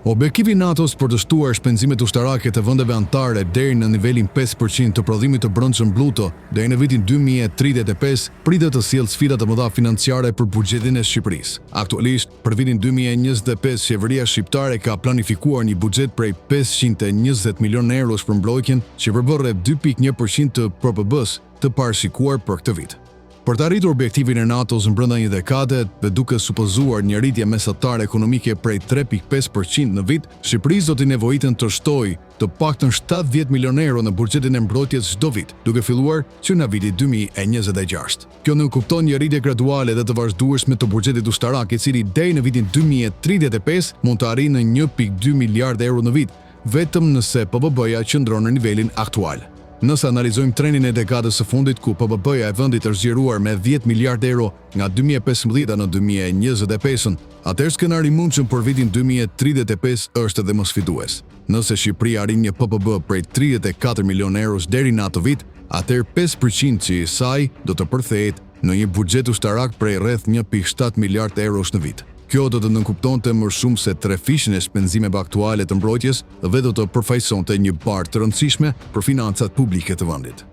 Objektivi NATO-s për të shtuar shpenzimet ushtarake të vendeve anëtare deri në nivelin 5% të prodhimit të brendshëm bruto deri në vitin 2035 pritet të sjellë sfida të mëdha financiare për buxhetin e Shqipërisë. Aktualisht, për vitin 2025, qeveria shqiptare ka planifikuar një buxhet prej 520 milionë eurosh për mbrojtjen, që përbën rreth 2.1% të PPB-s të parashikuar për këtë vit. Për të arritur objektivin e NATO-s brenda një dekade dhe duke supozuar një rritje mesatare ekonomike prej 3.5% në vit, Shqipërisë do të nevojiten të shtojë të paktën 70 milionë euro në buxhetin e mbrojtjes çdo vit, duke filluar që nga viti 2026. Kjo nuk kupton një rritje graduale dhe të vazhdueshme të buxhetit ushtarak, i cili deri në vitin 2035 mund të arrijë në 1.2 miliardë euro në vit, vetëm nëse PPB-ja qëndron në nivelin aktual. Nëse analizojmë trendin e dekadës së fundit ku PPB-ja e vendit është zgjeruar me 10 miliardë euro nga 2015 në 2025, atëherë skenari i mundshëm për vitin 2035 është edhe më sfidues. Nëse Shqipëria arrin një PPB prej 34 milionë eurosh deri në atë vit, atëherë 5% i saj do të përthehet në një buxhet ushtarak prej rreth 1.7 miliardë eurosh në vit. Kjo do të nënkuptonte më shumë se trefishin e shpenzimeve aktuale të mbrojtjes dhe do të përfaqësonte një barë të rëndësishme për financat publike të vendit.